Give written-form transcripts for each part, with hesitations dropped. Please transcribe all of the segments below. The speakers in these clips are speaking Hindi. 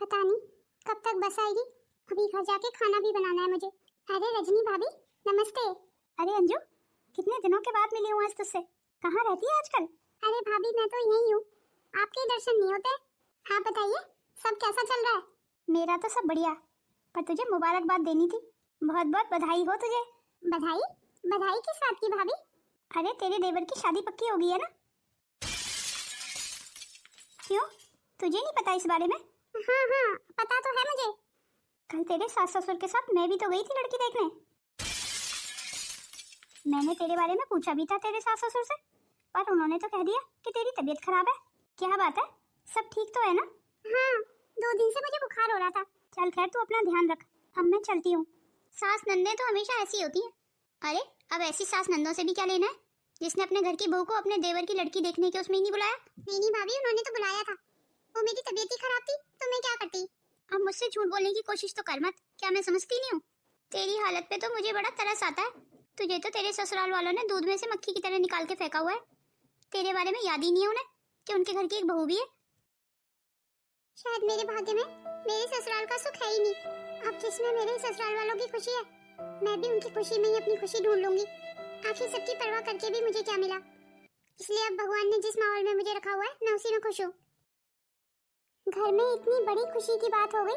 पता नहीं कब तक बस आएगी। अभी घर जाके खाना भी बनाना है मुझे। अरे रजनी भाभी नमस्ते। अरे अंजू, कितने दिनों के बाद मिली हूँ आज तुझसे। कहाँ रहती है आजकल? अरे भाभी मैं तो यही हूँ, आपके दर्शन नहीं होते। हाँ बताइए सब कैसा चल रहा है? मेरा तो सब बढ़िया, पर तुझे मुबारकबाद देनी थी। बहुत बहुत बधाई हो तुझे। बधाई? बधाई किस बात की भाभी? अरे तेरे देवर की शादी पक्की हो गई है ना। क्यों, तुझे नहीं पता इस बारे में? हाँ हाँ पता तो है मुझे। कल तेरे सास ससुर के साथ मैं भी तो गई थी लड़की देखने। मैंने तेरे बारे में पूछा भी था तेरे सास ससुर से, पर उन्होंने तो कह दिया कि तेरी तबीयत खराब है। क्या बात है, सब ठीक तो है ना? हाँ 2 दिन से मुझे बुखार हो रहा था। चल खैर, तू अपना ध्यान रख, अब मैं चलती हूँ। सास नंदे तो हमेशा ऐसी होती हैं। अरे अब ऐसी सास नंदों से भी क्या लेना है, जिसने अपने घर की बहू को अपने देवर की लड़की देखने के उसमें ही नहीं बुलाया। नहीं भाभी उन्होंने तो बुलाया था, वो मेरी तबीयत ही खराब थी तो मैं क्या करती। अब मुझसे झूठ बोलने की कोशिश तो कर मत, क्या मैं समझती नहीं हूँ? तेरी हालत पे तो मुझे बड़ा तरस आता है। तुझे तो तेरे ससुराल वालों ने दूध में से मक्खी की तरह निकाल के फेंका हुआ है। तेरे बारे में याद ही नहीं है उन्हें कि उनके घर की एक बहू भी है। शायद मेरे भाग्य में मेरे ससुराल का सुख है ही नहीं। अब जिसमें मेरे ससुराल वालों की खुशी है, मैं भी उनकी खुशी में ही अपनी खुशी ढूंढ लूंगी। आखिर सबकी परवाह करके भी मुझे क्या मिला। इसलिए अब भगवान ने जिस माहौल में मुझे रखा हुआ है मैं उसी में खुश हूँ। घर में इतनी बड़ी खुशी की बात हो गई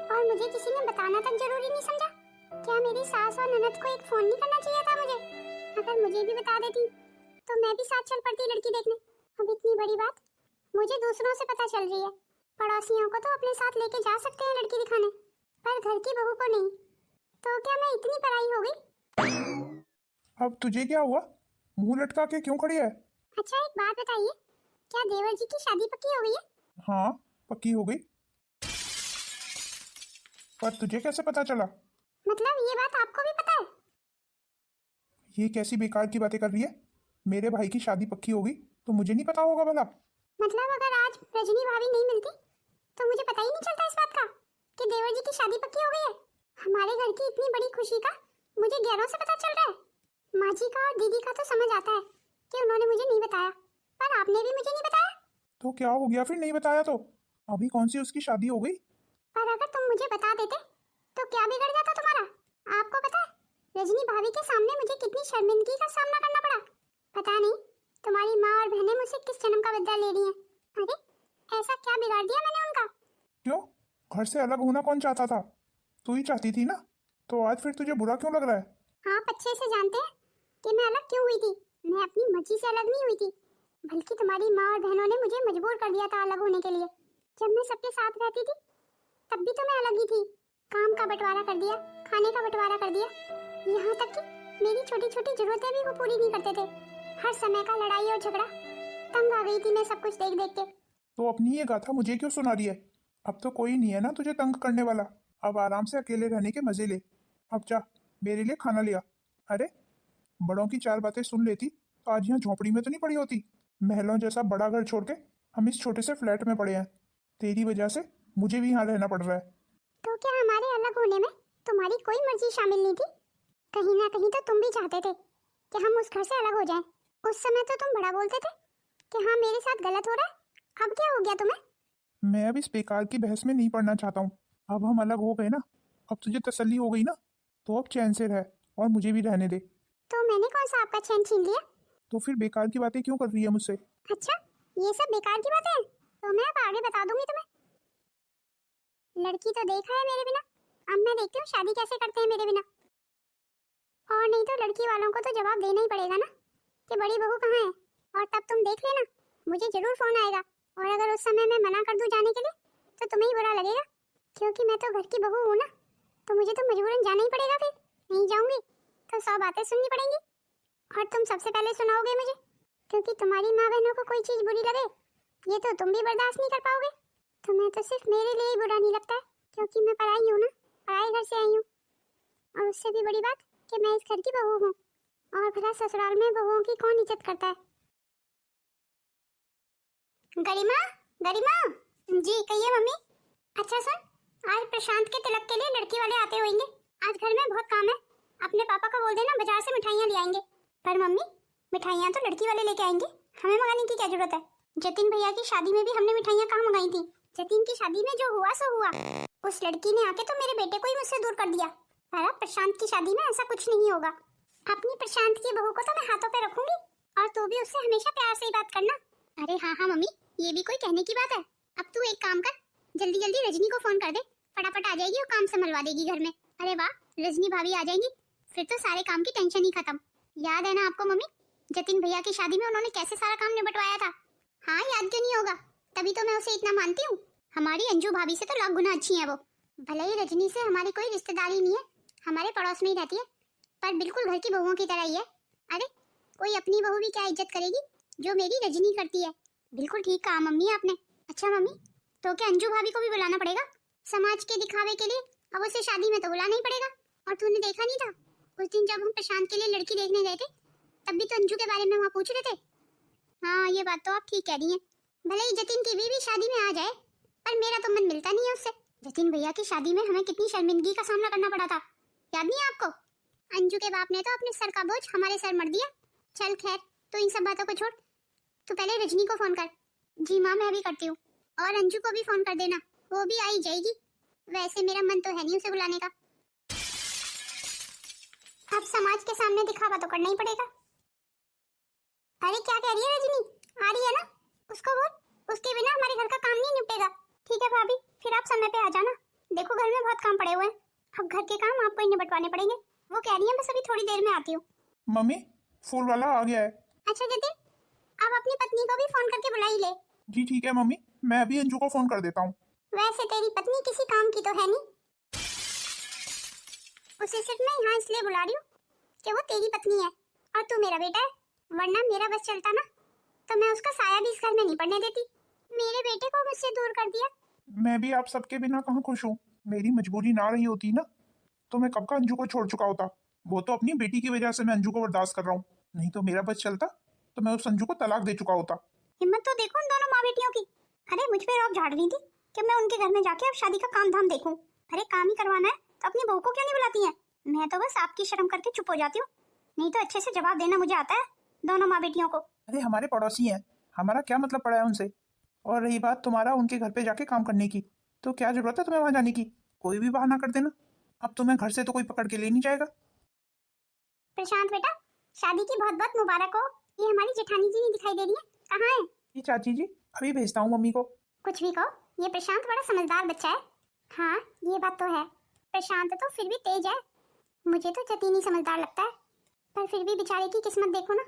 और मुझे किसी ने बताना तक जरूरी नहीं समझा। क्या मेरी सास और ननद को एक फोन नहीं करना चाहिए था मुझे? अगर मुझे भी बता देती तो मैं भी साथ चल पड़ती लड़की देखने। अब इतनी बड़ी बात मुझे दूसरों से पता चल रही है। पड़ोसियों को तो अपने साथ लेके जा सकते हैं लड़की दिखाने, पर घर की बहू को नहीं। तो क्या मैं इतनी पराई हो गई? अब तुझे क्या हुआ, मुंह लटका के क्यों खड़ी है? अच्छा एक बात बताइए, क्या देवर जी की शादी पक्की हो गई है? हाँ पक्की हो गई, पर तुझे कैसे पता चला? मतलब ये बात आपको भी पता है? ये कैसी बेकार की बातें कर रही है? मेरे भाई की शादी पक्की हो गई तो मुझे नहीं पता होगा भला? मतलब अगर आज रजनी भाभी नहीं मिलती तो मुझे पता ही नहीं चलता इस बात का कि देवर जी की शादी पक्की हो गई है। हमारे घर की इतनी बड़ी खुशी का मुझे गैरों से पता चल रहा है। माँ जी का और दीदी का तो समझ आता है कि उन्होंने मुझे नहीं बताया, पर आपने भी मुझे नहीं बताया। तो क्या हो गया फिर नहीं बताया तो? अभी कौन सी उसकी शादी हो गई? पर अगर तुम मुझे बता देते तो क्या बिगड़ जाता तुम्हारा? आपको पता है रजनी भाभी के सामने मुझे कितनी शर्मिंदगी का सामना करना पड़ा। पता नहीं तुम्हारी माँ और बहनें मुझसे किस जन्म का बदला ले रही हैं। अरे ऐसा क्या बिगाड़ दिया मैंने उनका? क्यों, घर से अलग होना कौन चाहता था? तू ही चाहती थी ना, तो आज फिर तुझे बुरा क्यों लग रहा है? आप अच्छे से जानते हैं कि मैं अलग क्यों हुई थी। मैं अपनी मर्जी से अलग नहीं हुई थी, बल्कि तुम्हारी माँ और बहनों ने मुझे मजबूर कर दिया था अलग होने के लिए। जब मैं सबके साथ रहती थी तब भी तो मैं अलग ही थी। काम का बंटवारा कर दिया, खाने का बंटवारा कर दिया, यहाँ तक कि मेरी छोटी छोटी जरूरतें भी वो पूरी नहीं करते थे। हर समय का लड़ाई और झगड़ा, तंग आ गई थी मैं सब कुछ देख देख के। तो अपनी ये गाथा मुझे क्यों सुना रही है? अब तो कोई नहीं है ना तुझे तंग करने वाला। अब आराम से अकेले रहने के मजे ले। अब जा मेरे लिए खाना लिया। अरे बड़ों की 4 बातें सुन लेती तो आज यहाँ झोपड़ी में तो नहीं पड़ी होती। महलों जैसा बड़ा घर छोड़ के हम इस छोटे से फ्लैट में पड़े हैं। तेरी वजह से मुझे भी यहाँ रहना पड़ रहा है। तो क्या हमारे अलग होने में तुम्हारी कोई मर्जी शामिल नहीं थी? कहीं ना कहीं तो तुम भी चाहते थे कि हम उस घर से अलग हो जाएं। उस समय तो तुम बड़ा बोलते थे कि हाँ मेरे साथ गलत हो रहा है। अब क्या हो गया तुम्हें? मैं अब इस बेकार की बहस में नहीं पड़ना चाहता हूँ। अब हम अलग हो गए ना, अब तुझे तसल्ली हो गई ना, तो अब चैन से रह और मुझे भी रहने दे। तो मैंने कौन सा आपका चैन छीन लिया? तो फिर बेकार की बातें क्यों कर रही है मुझसे? अच्छा ये सब बेकार की बातें हैं तो मैं अब आगे बता दूंगी तुम्हें। लड़की तो देखा है मेरे बिना, अब मैं देखती हूँ शादी कैसे करते हैं मेरे बिना। और नहीं तो लड़की वालों को तो जवाब देना ही पड़ेगा ना कि बड़ी बहू कहाँ है। और तब तुम देख लेना, मुझे जरूर फोन आएगा। और अगर उस समय मैं मना कर दूं जाने के लिए तो तुम्हें ही बुरा लगेगा, क्योंकि मैं तो घर की बहू हूँ ना, तो मुझे तो मजबूरन जाना ही पड़ेगा। फिर नहीं जाऊंगी तो 100 बातें सुननी पड़ेंगी और तुम सबसे पहले सुनाओगे मुझे, क्योंकि तुम्हारी माँ बहनों को कोई चीज बुरी लगे ये तो तुम भी बर्दाश्त नहीं कर पाओगे। तुम्हें तो सिर्फ मेरे लिए ही बुरा नहीं लगता है, क्योंकि मैं पराई हूँ ना, पराए घर से आई हूँ। और उससे भी बड़ी बात कि मैं इस घर की बहू हूँ, और भला ससुराल में बहुओं की कौन इज्जत करता है। गरिमा, गरिमा। जी कहिए मम्मी। अच्छा सुन, आज प्रशांत के तिलक के लिए लड़की वाले आते होंगे। आज घर में बहुत काम है, अपने पापा को बोल देना बाजार से मिठाइयाँ ले आएंगे। पर मम्मी मिठाइयाँ तो लड़की वाले लेके आएंगे, हमें मंगाने की क्या जरूरत है? जतिन भैया की शादी में भी हमने मिठाइयाँ कहाँ मंगाई थी, जतिन की शादी में जो हुआ सो हुआ। उस लड़की ने आके तो मेरे बेटे को ही मुझसे दूर कर दिया। पर अब प्रशांत की शादी में ऐसा कुछ नहीं होगा। अपनी प्रशांत की बहू को तो मैं हाथों पे रखूंगी और तू भी उससे हमेशा प्यार से ही बात करना। अरे हाँ हाँ मम्मी, ये भी कोई कहने की बात है। अब तू एक काम कर, जल्दी जल्दी रजनी को फोन कर दे, फटाफट आ जाएगी और काम संभलवा देगी घर में। अरे वाह, रजनी भाभी आ जाएंगी फिर तो सारे काम की टेंशन ही खत्म। याद है ना आपको मम्मी, जतिन भैया की शादी में उन्होंने कैसे सारा काम निपटवाया था? हाँ, याद क्यों नहीं होगा, तभी तो मैं उसे इतना मानती हूँ। हमारी अंजू भाभी से तो लाख गुना अच्छी है वो। भले ही रजनी से हमारी कोई रिश्तेदारी नहीं है, हमारे पड़ोस में ही रहती है, पर बिल्कुल घर की बहुओं की तरह ही है। अरे कोई अपनी बहू भी क्या इज्जत करेगी जो मेरी रजनी करती है। बिल्कुल ठीक कहा मम्मी आपने। अच्छा मम्मी, तो क्या अंजू भाभी को भी बुलाना पड़ेगा समाज के दिखावे के लिए? अब उसे शादी में तो बुलाना ही पड़ेगा। और तूने देखा नहीं था उस दिन जब हम प्रशांत के लिए लड़की देखने गए थे, तब भी तो अंजू के बारे में वहाँ पूछ रहे थे। हाँ, ये बात तो आप ठीक कह रही हैं। भले ही जतिन की भी शादी में आ जाए, पर मेरा तो मन मिलता नहीं है उससे। जतिन भैया की शादी में हमें कितनी शर्मिंदगी का सामना करना पड़ा था, याद नहीं है आपको? अंजू के बाप ने तो अपने सर का बोझ हमारे सर मर दिया। चल खैर, तो इन सब बातों को छोड़, तू पहले रजनी को फोन कर। जी माँ, मैं भी करती हूँ। और अंजू को भी फोन कर देना, वो भी आई जाएगी। वैसे मेरा मन तो है नहीं उसे बुलाने का। अब समाज के सामने दिखावा तो करना ही पड़ेगा। अरे क्या कह रही है रजनी, आ रही है ना? उसको बोल, उसके बिना हमारे घर का काम नहीं निपटेगा। ठीक है भाभी, फिर आप समय पे आ जाना। देखो घर में बहुत काम पड़े हुए हैं, अब घर के काम आपको ही निपटवाने पड़ेंगे। वो कह रही है बस अभी थोड़ी देर में आती हूँ। मम्मी, फूल वाला आ गया है। अच्छा जतिन, आप अपनी पत्नी को भी फोन करके बुला ही ले। जी ठीक है मम्मी, मैं अभी अंजू को फोन कर देता हूँ। वैसे तेरी पत्नी किसी काम की तो है नहीं, उसे सिर्फ मैं यहाँ इसलिए बुला रही हूँ कि वो तेरी पत्नी है और तू मेरा बेटा है। वरना मेरा बस चलता ना तो मैं उसका साया भी इस घर में नहीं पड़ने देती। मेरे बेटे को मुझसे दूर कर दिया। मैं भी आप सबके बिना कहाँ खुश हूँ। मेरी मजबूरी ना रही होती ना तो मैं कब का अंजू को छोड़ चुका होता। वो तो अपनी बेटी की वजह से मैं अंजू को बर्दाश्त कर रहा हूँ, नहीं तो मेरा बस चलता तो मैं उस अंजू को तलाक दे चुका होता। हिम्मत तो देखो उन दोनों माँ बेटियों की। अरे मुझ पे रौब झाड़ रही थी कि मैं उनके घर में जाके अब शादी का काम धाम देखूं। अरे काम ही करवाना है तो अपनी बहू को क्यों नहीं बुलाती है? मैं तो बस आपकी शर्म करके चुप हो जाती हूँ, नहीं तो अच्छे से जवाब देना मुझे आता है दोनों माँ बेटियों को। अरे हमारे पड़ोसी हैं, हमारा क्या मतलब पड़ा है उनसे? और रही बात तुम्हारा उनके घर पे जाके काम करने की, तो क्या जरूरत है तुम्हें वहां जाने की? कोई भी बहाना कर देना, अब तुम्हें घर से तो कोई पकड़ के ले नहीं जाएगा। प्रशांत बेटा, शादी की बहुत बहुत मुबारक हो। ये हमारी जेठानी जी नहीं दिखाई दे रही है, कहाँ है? जी चाची जी, अभी भेजता हूँ मम्मी को। कुछ भी कहो, ये प्रशांत बड़ा समझदार बच्चा है। हाँ ये बात तो है, प्रशांत तो फिर भी तेज है। मुझे तो जतीन ही समझदार लगता है, पर फिर भी बेचारे की किस्मत देखो ना,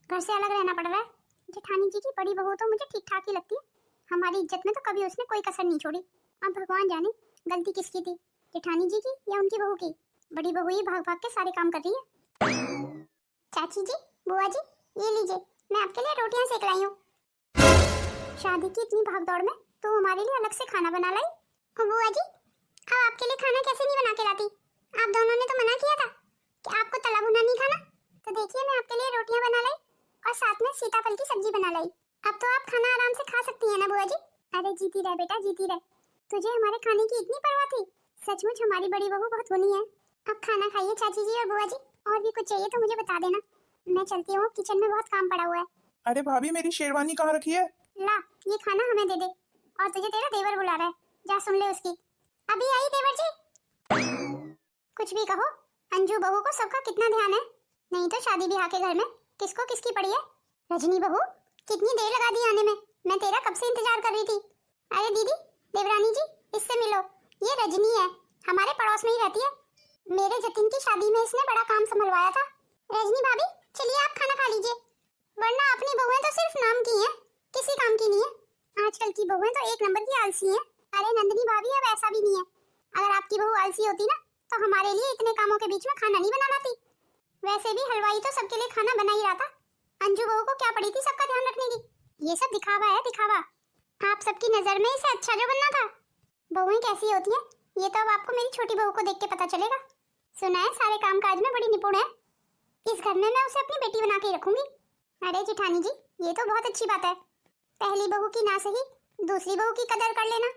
घर से अलग रहना पड़ रहा है। जेठानी जी की बड़ी बहू तो मुझे ठीक ठाक ही लगती है, हमारी इज्जत में तो कभी उसने कोई कसर नहीं छोड़ी। अब भगवान जाने गलती किसकी थी, जेठानी जी की या उनकी बहू की? बड़ी बहू ही भाग भाग के सारे काम कर रही है। चाची जी, बुआ जी, ये लीजिए, मैं आपके लिए रोटियां सेक लाई हूँ। शादी की इतनी भागदौड़ में तो हमारे लिए अलग से खाना बना लाई। बुआ जी, अब आपके लिए खाना कैसे नहीं बना के लाती? आप दोनों ने तो मना किया था कि आपको तला भुना नहीं खाना, तो देखिए मैं आपके लिए रोटियां बना लाई और साथ में सीताफल की सब्जी बना लाई। अब तो आप खाना आराम से खा सकती हैं ना बुआ जी? अरे जीती रहे बेटा, जीती रहे। तुझे हमारे खाने की इतनी परवाह थी? सचमुच हमारी बड़ी बहू बहुत गुनी है। अब खाना खाइए चाची जी और बुआ जी, और भी कुछ चाहिए तो मुझे बता देना। मैं चलती हूँ, किचन में बहुत काम पड़ा हुआ है। अरे भाभी, मेरी शेरवानी कहाँ रखी है? ला, ये खाना हमें दे दे। और तुझे तेरा देवर बुला रहा है, जा सुन ले उसकी। अभी आई देवर जी। कुछ भी कहो, अंजू बहू को सबका कितना ध्यान है, नहीं तो शादी ब्याह के घर में किसको किसकी पड़ी है। रजनी बहू, कितनी देर लगा दी आने में, मैं तेरा कब से इंतजार कर रही थी। अरे दीदी, देवरानी जी, इससे मिलो, ये रजनी है, हमारे पड़ोस में ही रहती है। मेरे जतिन की शादी में इसने बड़ा काम संभलवाया था। रजनी भाभी, चलिए आप खाना खा लीजिए, वरना अपनी बहुएं तो सिर्फ नाम की हैं, किसी काम की नहीं है। आजकल की बहुएं तो एक नंबर की आलसी हैं। अरे नंदिनी भाभी, अब ऐसा भी नहीं है। अगर आपकी बहू आलसी होती ना तो हमारे लिए इतने कामों के बीच में खाना नहीं बना लाती। वैसे भी हलवाई तो सबके लिए खाना बना ही रहा था। अंजू बहू को क्या पड़ी थी सबका ध्यान रखने की? ये सब दिखावा है, दिखावा। आप सबकी नजर में इसे अच्छा जो बनना था। बहुएं कैसी होती हैं ये तो अब आपको मेरी छोटी बहू को देख के पता चलेगा। सुना है सारे काम काज में बड़ी निपुण है, इस घर में मैं उसे अपनी बेटी बना के रखूंगी। अरे जेठानी जी, ये तो बहुत अच्छी बात है। पहली बहू की ना सही, दूसरी बहू की कदर कर लेना।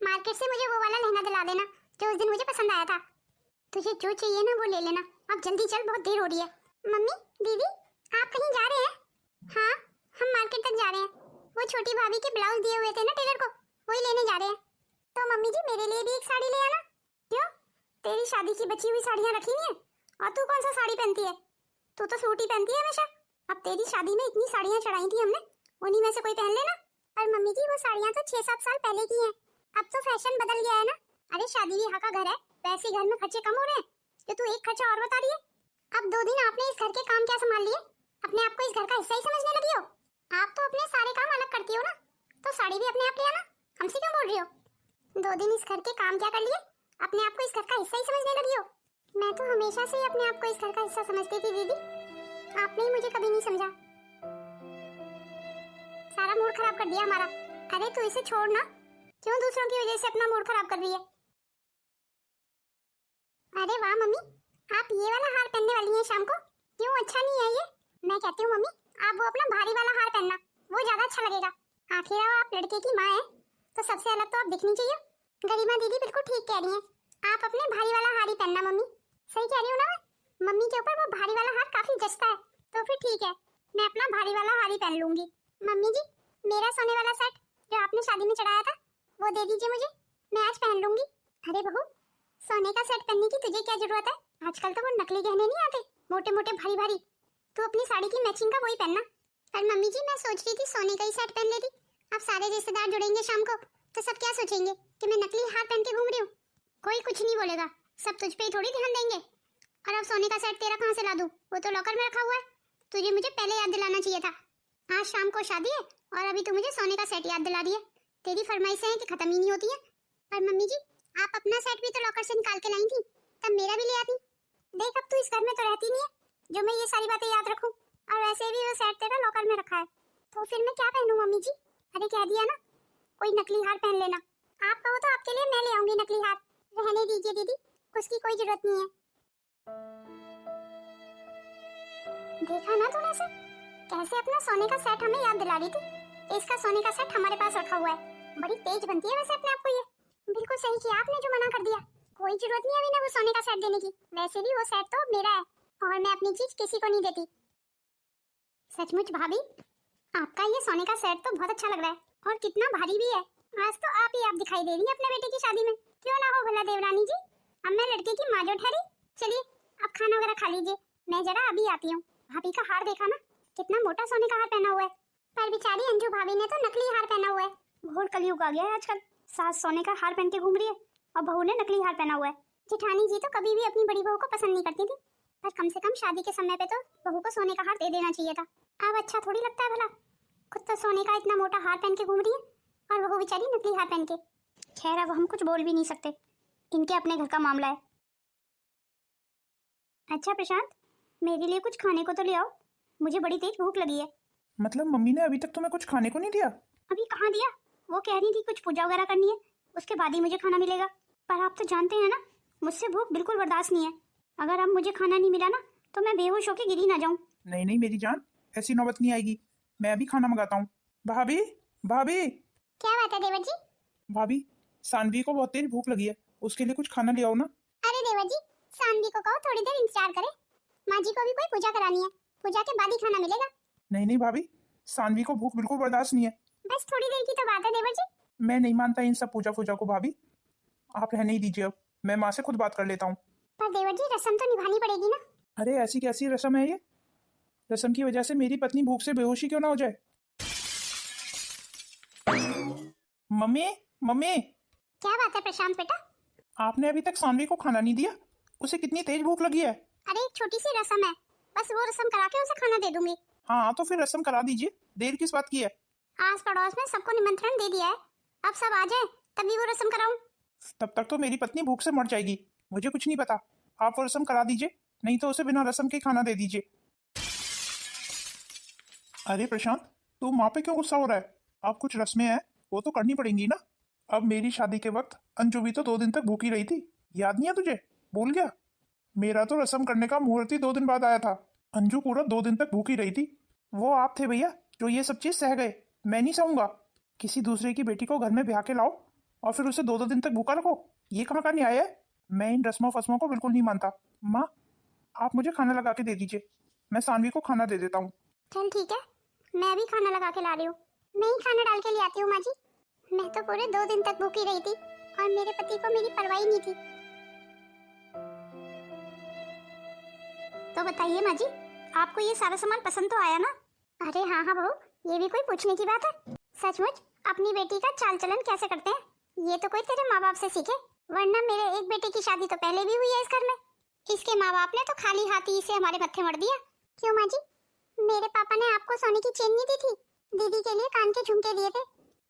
मार्केट से मुझे वो वाला लहंगा दिला देना जो उस दिन मुझे पसंद आया था। तुझे जो चाहिए ना वो ले लेना। अब जल्दी चल, बहुत देर हो रही है। मम्मी, दीदी, आप कहीं जा रहे हैं? हाँ, हम मार्केट तक जा रहे हैं। वो छोटी भाभी के ब्लाउज दिए हुए थे ना टेलर को, वही लेने जा रहे हैं। तो मम्मी जी मेरे लिए भी एक साड़ी ले आना। क्यों, तेरी शादी की बची हुई साड़ियां रखी हुई हैं और तू कौन सा साड़ी पहनती है? तू तो सूट ही पहनती है हमेशा। अब तेरी शादी में इतनी साड़ियां चढ़ाई थी हमने, उन्हीं में से कोई पहन लेना। पर मम्मी जी वो साड़ियां तो 6-7 साल पहले की हैं, अब तो फैशन बदल गया है ना। अरे शादी ब्याह का घर है, वैसे घर में खर्चे कम हो रहे हैं कि तू एक खर्चा और बता रही है। अब 2 दिन आपने इस घर के काम क्या संभाल लिए? अपने आप को इस घर का हिस्सा ही समझने लगी हो? आप तो अपने सारे काम अलग करती हो ना, तो साड़ी भी अपने आप ले आना, हमसे क्यों बोल रही हो? 2 दिन इस घर के काम क्या कर लिए, अपने आप को इस घर का हिस्सा ही समझने लगी हो? मैं तो हमेशा से ही अपने आप को इस घर का हिस्सा समझती थी दीदी, आपने ही मुझे कभी नहीं समझा। सारा मूड खराब कर दिया हमारा। अरे तू इसे छोड़ ना, क्यों दूसरों की वजह से अपना मूड खराब कर रही है? अरे वाह मम्मी, आप ये वाला हार पहनने वाली हैं शाम को, क्यों अच्छा नहीं है ये? मैं कहती हूँ मम्मी आप वो अपना भारी वाला हार पहनना, वो ज्यादा अच्छा लगेगा। आखिर आप लड़के की माँ है तो सबसे अलग तो आप दिखनी चाहिए। गरिमा दीदी बिल्कुल ठीक कह रही हैं, आप अपने भारी वाला हार ही पहनना। मम्मी सही कह रही हूँ ना मैं? मम्मी के ऊपर वो भारी वाला हार काफी जचता है, तो फिर ठीक है मैं अपना भारी वाला हार ही पहन लूंगी। मम्मी जी मेरा सोने वाला सेट जो आपने शादी में चढ़ाया था वो दे दीजिए मुझे, मैं आज पहन लूंगी। अरे बहू सोने का सेट पहनने की तुझे क्या जरूरत है? आजकल तो वो नकली गहने नहीं आते, मोटे मोटे भारी भारी, तू अपनी साड़ी की मैचिंग का वही पहनना। पर मम्मी जी मैं सोच रही थी सोने का ही सेट पहन लेती, अब सारे रिश्तेदार जुड़ेंगे शाम को तो सब क्या सोचेंगे कि मैं नकली हार पहन के घूम रही हूँ? कोई कुछ नहीं बोलेगा, सब तुझ पे ही थोड़ी ध्यान देंगे। और अब सोने का सेट तेरा कहाँ से ला दूँ? वो तो लॉकर में रखा हुआ है, तुझे मुझे पहले याद दिलाना चाहिए था। आज शाम को शादी है और अभी तू मुझे सोने का सेट याद दिला रही है। तेरी फरमाइशें हैं कि खत्म ही नहीं होती है। पर मम्मी जी आप अपना सेट भी तो लॉकर से निकाल के लाई थी, तब मेरा भी ले आती। देख अब तू इस घर में तो रहती नहीं है जो मैं ये सारी बातें याद रखूं, और वैसे भी वो सेट तेरा लॉकर में रखा है, तो फिर मैं क्या पहनूं मम्मी जी? अरे कह दिया ना कोई नकली हार पहन लेना। आप कहो तो आपके लिए मैं ले आऊंगी नकली हार, रहने दीजिए दीदी, उसकी कोई जरूरत नहीं है। देखा ना तूने से कैसे अपना सोने का सेट हमें याद दिला रही थी। इसका सोने का सेट हमारे पास रखा हुआ है, बड़ी तेज बनती है वैसे अपने आप को ये। बिल्कुल सही किया आपने जो मना कर दिया, कोई जरूरत नहीं है अभी ना वो सोने का सेट देने की, वैसे भी वो सेट तो मेरा है और मैं अपनी चीज किसी को नहीं देती। सचमुच भाभी आपका ये सोने का सेट तो बहुत अच्छा लग रहा है और कितना भारी भी है। आज तो आप दिखाई दे रही हैं अपने बेटे की शादी में, क्यों ना हो भला देवरानी जी, अब मैं लड़के की माँ जो ठहरी। चलिए अब खाना वगैरह खा लीजिए, मैं जरा अभी आती हूँ। भाभी का हार देखा ना, कितना मोटा सोने का हार पहना हुआ है, पर बेचारी अंजू भाभी ने तो नकली हार पहना हुआ है। घोर कलयुग आ गया है आजकल, सास सोने का हार पहन के घूम रही है और बहू ने नकली हार पहना हुआ है। जेठानी जी तो कभी भी अपनी बड़ी बहू को पसंद नहीं करती थी, पर कम से कम शादी के समय पे तो बहू को सोने का हार दे देना चाहिए था। अब अच्छा थोड़ी लगता है भला, खुद तो सोने का इतना मोटा हार पहन के घूम रही है और बहू बेचारी नकली हार पहन के। खैर अब हम कुछ बोल भी नहीं सकते, इनके अपने घर का मामला है। अच्छा प्रशांत मेरे लिए कुछ खाने को तो ले आओ, मुझे बड़ी तेज भूख लगी है। मतलब मम्मी ने अभी तक तुम्हें कुछ खाने को नहीं दिया? अभी कहाँ दिया, वो कह रही थी कुछ पूजा वगैरह करनी है उसके बाद ही मुझे खाना मिलेगा। पर आप तो जानते हैं ना मुझसे भूख बिल्कुल बर्दाश्त नहीं है, अगर अब मुझे खाना नहीं मिला ना तो मैं बेहोश होकर गिरी ना जाऊं। नहीं नहीं मेरी जान, ऐसी नौबत नहीं आएगी, मैं अभी खाना मंगाता हूँ। भाभी भाभी। क्या बात है देवर जी? भाभी सानवी को बहुत तेज भूख लगी है, उसके लिए कुछ खाना ले आओ ना। अरे देवर जी सानवी को कहो थोड़ी देर इंतजार करे, माँ जी को भी कोई पूजा करानी है, पूजा के बाद ही खाना मिलेगा। नहीं नहीं भाभी, सानवी को भूख बिल्कुल बर्दाश्त नहीं है। बस थोड़ी देर की तो बात है देवर जी। मैं नहीं मानता इन सब पूजा फूजा को भाभी, आप रहने ही दीजिए, अब मैं माँ से खुद बात कर लेता हूँ। पर देवर जी रस्म तो निभानी पड़ेगी ना। अरे ऐसी कैसी रस्म है ये? रस्म की वजह से मेरी पत्नी भूख से बेहोशी क्यों ना हो जाए? Mummy mummy. क्या बात है प्रशांत बेटा? आपने अभी तक सानवी को खाना नहीं दिया, उसे कितनी तेज भूख लगी है। अरे एक छोटी सी रस्म है, बस वो रस्म करा के उसे खाना दे दूंगी। हाँ तो फिर रस्म करा दीजिए, देर किस बात की है? आस पड़ोस में सबको निमंत्रण दे दिया है, अब सब आ जाए तभी वो रस्म कराऊं। तब तक तो मेरी पत्नी भूख से मर जाएगी, मुझे कुछ नहीं पता, आप वो रस्म करा दीजिए, नहीं तो उसे बिना रस्म के खाना दे दीजिए। अरे प्रशांत तू माँ पे क्यों गुस्सा हो रहा है? अब कुछ रस्में हैं वो तो करनी पड़ेंगी ना। अब मेरी शादी के वक्त अंजू भी तो 2 दिन तक भूखी रही थी, याद नहीं है तुझे? भूल गया? मेरा तो रस्म करने का मुहूर्त ही 2 दिन बाद आया था, अंजू पूरा 2 दिन तक भूखी रही थी। वो आप थे भैया जो ये सब चीज सह गए, मैं नहीं सहूंगा। किसी दूसरे की बेटी को घर में ब्याह के लाओ और फिर उसे 2-2 दिन तक भूखा रखो, ये कहाँ का न्याय है? मैं इन रस्मों फस्मों को बिल्कुल नहीं मानता। माँ आप मुझे खाना लगा के दे दीजिए, मैं सानवी को खाना दे देता हूँ। चल ठीक है, मैं भी खाना लगा के ला रही हूँ, मैं ही खाना डाल के ले आती हूँ माँ जी। मैं तो पूरे 2 दिन तक भूखी रही थी और मेरे पति को मेरी परवाह ही नहीं थी। तो बताइए माँ जी, आपको ये सारा सामान पसंद तो आया ना? अरे हाँ हाँ बहू, ये भी कोई पूछने की बात है? सचमुच अपनी बेटी का चाल चलन कैसे करते हैं ये तो कोई तेरे माँ बाप से सीखे, वरना मेरे एक बेटे की शादी तो पहले भी हुई है इस घर में। इसके माँ बाप ने तो खाली हाथ ही इसे हमारे मत्थे मर दिया। क्यों माँ जी, मेरे पापा ने आपको सोने की चेन नहीं दी थी? दीदी के लिए कान के झुमके दिए थे,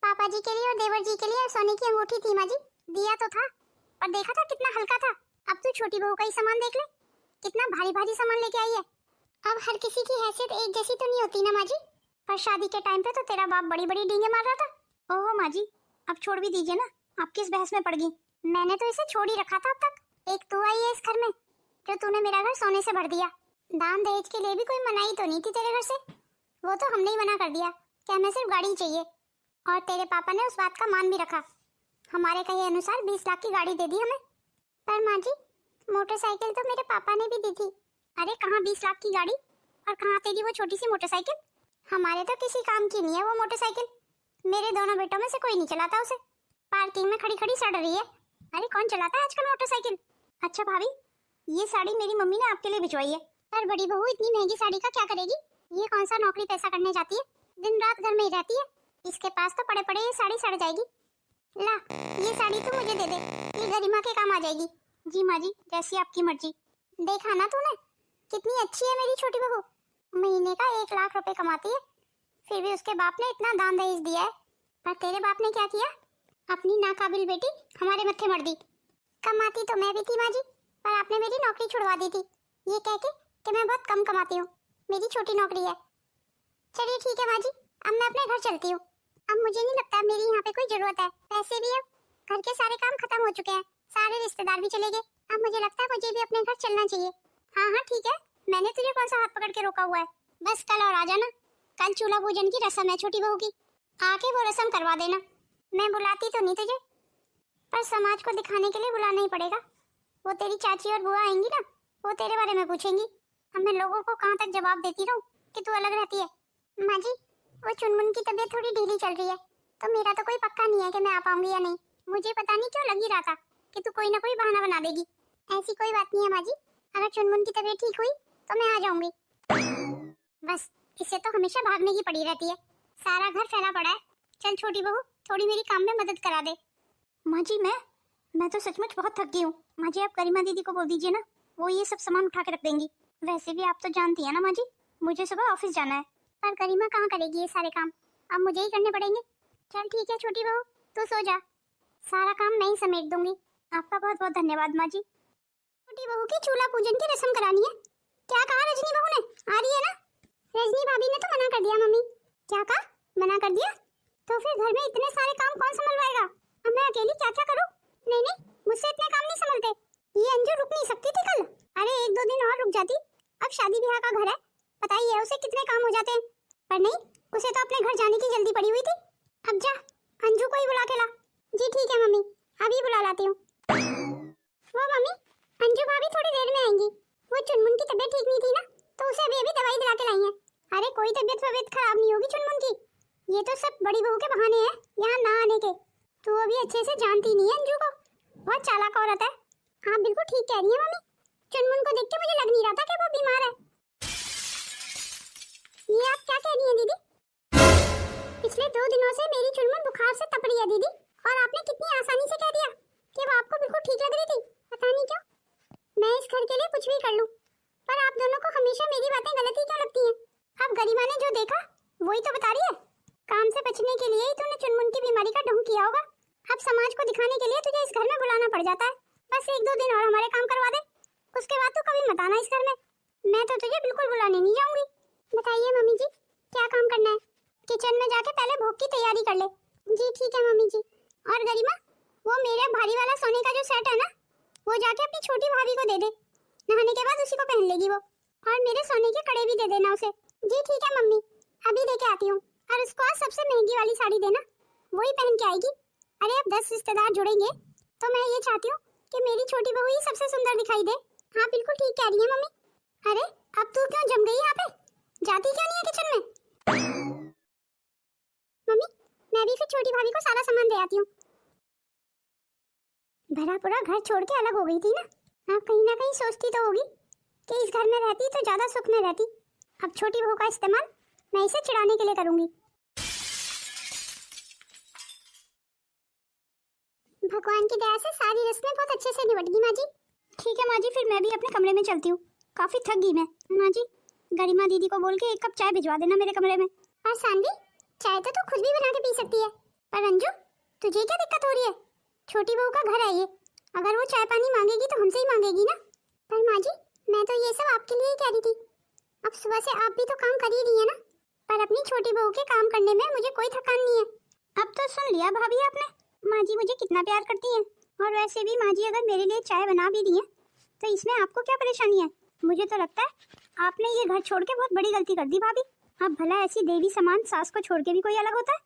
पापा जी के लिए और देवर जी के लिए सोने की अंगूठी थी माँ जी। दिया तो था, और देखा था कितना हल्का था। अब तू छोटी बहू का ही सामान देख ले, कितना भारी भारी सामान लेके आई है। अब हर किसी की हैसियत एक जैसी तो नहीं होती ना माँ जी, पर शादी के टाइम पे तो तेरा बाप बड़ी बड़ी डींगे मार रहा था। ओहो माँ जी, अब छोड़ भी दीजिए ना, आप किस बहस में पड़ गई? मैंने तो इसे छोड़ ही रखा था अब तक। एक तू आई है इस घर में जो तूने मेरा घर सोने से भर दिया। दान दहेज के लिए भी कोई मनाही तो नहीं थी तेरे घर से, वो तो हमने ही मना कर दिया कि हमें सिर्फ गाड़ी चाहिए, और तेरे पापा ने उस बात का मान भी रखा। हमारे कहे अनुसार 20 लाख की गाड़ी दे दी हमें। पर माँ जी, मोटरसाइकिल तो मेरे पापा ने भी दी थी। अरे कहाँ 20 लाख की गाड़ी और कहाँ तेरी वो छोटी सी मोटरसाइकिल? हमारे तो किसी काम की नहीं है वो मोटरसाइकिल। मेरे दोनों बेटों में से कोई नहीं चलाता उसे, पार्किंग में खड़ी खड़ी सड़ रही है। अरे कौन चलाता है आजकल मोटरसाइकिल? अच्छा भाभी, ये साड़ी मेरी मम्मी ने आपके लिए भिजवाई है। पर बड़ी बहू इतनी महंगी साड़ी का क्या करेगी? ये कौन सा नौकरी पैसा करने जाती है, दिन रात घर में ही रहती है। इसके पास तो पड़े पड़े ये साड़ी सड़ जाएगी। ला, ये साड़ी तू मुझे दे दे, ये गरिमा के काम आ जाएगी। जी माँ जी, जैसी आपकी मर्जी। देखा ना तूने कितनी अच्छी है मेरी छोटी बहू, महीने का 1 लाख रुपए कमाती है, फिर भी उसके बाप ने इतना दान दहेज दिया है। पर तेरे बाप ने क्या किया? अपनी नाकाबिल बेटी हमारे मत्थे मर दी। कमाती तो मैं भी थी माँ जी, पर आपने मेरी नौकरी छुड़वा दी थी, ये कह के कि मैं बहुत कम कमाती हूँ, मेरी छोटी नौकरी है। चलिए ठीक है माँ जी, अब मैं अपने घर चलती हूँ। अब मुझे नहीं लगता मेरी यहाँ पे कोई जरूरत है। वैसे भी अब घर के सारे काम खत्म हो चुके हैं, सारे रिश्तेदार भी चले गए। अब मुझे लगता है मुझे भी अपने घर चलना चाहिए। हाँ हाँ ठीक है, मैंने तुझे कौन सा हाथ पकड़ के रोका हुआ है? बस कल और आ जाना, कल चूल्हा पूजन की रस्म है छोटी बहू की, आके वो रस्म करवा देना। मैं बुलाती तो नहीं तुझे, पर समाज को दिखाने के लिए बुलाना ही पड़ेगा। वो तेरी चाची और बुआ आएंगी ना, वो तेरे बारे में पूछेंगी। अब मैं लोगों को कहाँ तक जवाब देती रहूं कि तू अलग रहती है? माँ जी, वो चुनमुन की तबीयत थोड़ी ढीली चल रही है, तो मेरा तो कोई पक्का नहीं है कि मैं आ पाऊंगी या नहीं। मुझे पता नहीं क्यों लग ही रहा था कि तू कोई ना कोई बहाना बना देगी। ऐसी कोई बात नहीं है माँ जी, अगर चुनमुन की तबीयत ठीक हुई तो मैं आ जाऊंगी। बस इसे तो हमेशा भागने की पड़ी रहती है, सारा घर फैला पड़ा है। चल छोटी बहू, थोड़ी मेरी काम में मदद करा दे। माँ जी, मैं तो सचमुच बहुत थक गई हूँ। माँ जी, आप करीमा दीदी को बोल दीजिए ना, वो ये सब सामान उठा के रख देंगी। वैसे भी आप तो जानती है ना माँ जी, मुझे सुबह ऑफिस जाना है। पर करीमा कहाँ करेगी ये सारे काम, अब मुझे ही करने पड़ेंगे। चल ठीक है छोटी बहू, तू सो जा, सारा काम मैं ही समेट दूंगी। आपका बहुत बहुत धन्यवाद माँ जी। छोटी बहू की चूल्हा पूजन की रस्म करानी है, क्या कहा रजनी बहू ने? आ रही है ना? रजनी भाभी ने तो मना कर दिया मम्मी। क्या कहा? मना कर दिया? तो फिर घर में इतने सारे काम कौन संभलवाएगा? अब मैं अकेली क्या क्या करूं? नहीं नहीं, मुझसे इतने काम नहीं संभलते। ये अंजू रुक नहीं सकती थी कल? अरे 1-2 दिन और रुक जाती। अब शादी ब्याह का घर है, पता ही है उसे कितने काम हो जाते हैं। पर नहीं, उसे तो अपने घर जाने की जल्दी पड़ी हुई थी। अब जा, अंजू को ही बुला के ला। जी ठीक है मम्मी, अभी बुला लाती हूँ। वो मम्मी, अंजू भाभी थोड़ी देर में आएंगी। वो चुनमुन की तबीयत ठीक नहीं थी ना, तो उसे अभी अभी दवाई दिला के लाई है। अरे कोई तबीयत खराब नहीं होगी चुनमुन की, ये तो सब बड़ी बहू के बहाने हैं यहाँ ना आने के। तू अभी अच्छे से जानती नहीं है अंजू को, बहुत चालाक औरत है। हाँ बिल्कुल ठीक कह रही है मम्मी, चुनमुन को देख के मुझे लग नहीं रहा था कि वो बीमार है। ये आप क्या कह रही हैं दीदी? पिछले 2 दिनों से मेरी चुनमुन बुखार से तप रही है दीदी, और आपने कितनी आसानी से कह दिया कि वो आपको बिल्कुल ठीक लग रही थी। पता नहीं क्यों, मैं इस घर के लिए कुछ भी कर लूं, पर आप दोनों को हमेशा मेरी बातें गलत ही क्यों लगती हैं? अब गरिमा ने जो देखा वही तो बता रही है। काम से बचने के लिए ही तूने चुनमुन की बीमारी का ढोंग किया होगा। अब समाज को दिखाने के लिए तुझे इस घर में बुलाना पड़ जाता है। बस 1-2 दिन और हमारे काम करवा दे, उसके बाद तो कभी मत आना इस घर में। मैं तो तुझे बिल्कुल बुलाने नहीं जाऊंगी। बताइए मम्मी जी, क्या काम करना है? किचन में जाके पहले भोग की तैयारी कर ले। जी ठीक है मम्मी जी। और गरिमा, वो मेरे भारी वाला सोने का जो सेट है ना, वो जाके अपनी छोटी भाभी को दे दे, नहाने के बाद उसी को पहन लेगी वो। और मेरे सोने के कड़े भी दे देना उसे। जी ठीक है मम्मी, अभी लेके आती हूँ। और उसको आज सबसे महंगी वाली साड़ी देना, वही पहन के आएगी। अरे अब 10 रिश्तेदार जुड़ेंगे तो मैं ये चाहती हूँ कि मेरी छोटी बहू ही सबसे सुंदर दिखाई दे। हाँ बिल्कुल ठीक कह रही है मम्मी। अरे अब तू क्यों जम गई यहाँ पे, जाती क्यों नहीं है किचन में? मम्मी मैं भी फिर छोटी भाभी को सारा सामान दे आती हूँ। भरा पूरा घर छोड़ के अलग हो गई थी ना, आप कहीं ना कहीं सोचती तो होगी कि इस घर में रहती तो ज्यादा सुख में रहती। अब छोटी बहू का इस्तेमाल मैं इसे चिढ़ाने के लिए करूंगी। भगवान की दया से सारी रस्में बहुत अच्छे से निपट गई माँ जी। ठीक है माँ जी, फिर मैं भी अपने कमरे में चलती हूँ, काफी थक गई मैं। माँ जी गरिमा दीदी को बोल के 1 कप चाय भिजवा देना मेरे कमरे में। और सानवी चाय तो तू खुद भी बना के पी सकती है, पर अंजू तुझे क्या दिक्कत हो रही है? छोटी बहू का घर है ये, अगर वो चाय पानी मांगेगी तो हमसे ही मांगेगी ना। पर माँ जी मैं तो ये सब आपके लिए ही कह रही थी, अब सुबह से आप भी तो काम कर ही रही है ना, पर अपनी छोटी बहू के काम करने में मुझे कोई थकान नहीं है। अब तो सुन लिया भाभी आपने, माँ जी मुझे कितना प्यार करती हैं। और वैसे भी माँ जी अगर मेरे लिए चाय बना भी दी है तो इसमें आपको क्या परेशानी है? मुझे तो लगता है आपने ये घर छोड़ के बहुत बड़ी गलती कर दी भाभी। अब भला ऐसी देवी समान सास को छोड़ के भी कोई अलग होता है?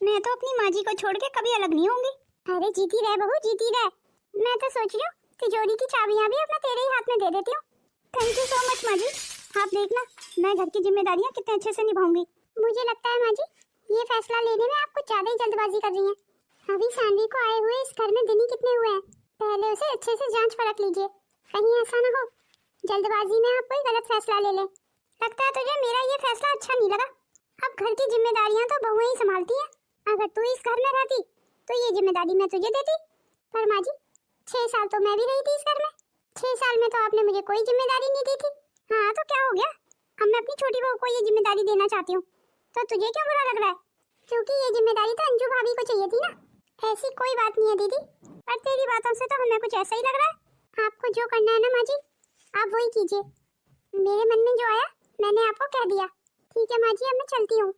मैं तो अपनी माँ जी को छोड़ के कभी अलग नहीं होंगी। अरे जीती रहे बहू जीती रहे, मैं तो सोच रही हूँ तिजोरी की चाबियां भी अपना तेरे ही हाथ में दे देती हूँ। थैंक यू सो मच माँ जी, आप देखना मैं घर की जिम्मेदारियाँ कितने अच्छे से निभाऊंगी। मुझे लगता है माँ जी ये फैसला लेने में आप कुछ ज्यादा ही जल्दबाजी कर रही हैं। अभी सानवी को आए हुए इस घर में दिन ही कितने हुए हैं, पहले उसे अच्छे से जांच परख लीजिए, कहीं ऐसा ना हो जल्दबाजी में आप कोई गलत फैसला ले लें। लगता है तुझे मेरा ये फैसला अच्छा नहीं लगा। अब घर की जिम्मेदारियां तो बहुएं ही संभालती हैं, अगर तू इस घर में रहती तो ये जिम्मेदारी मैं तुझे देती। पर माँ जी 6 साल तो मैं भी रही थी इस घर में, 6 साल में तो आपने मुझे कोई जिम्मेदारी नहीं दी थी। हाँ तो क्या हो गया, अब मैं अपनी छोटी बहू को ये जिम्मेदारी देना चाहती हूँ, तो तुझे क्यों बुरा लग रहा है? क्योंकि ये जिम्मेदारी तो अंजू भाभी को चाहिए थी ना। ऐसी कोई बात नहीं है दीदी, पर तेरी बातों से तो हमें कुछ ऐसा ही लग रहा है। आपको जो करना है ना माँ जी आप वही कीजिए, मेरे मन में जो आया मैंने आपको कह दिया। ठीक है माँ जी अब मैं चलती हूँ।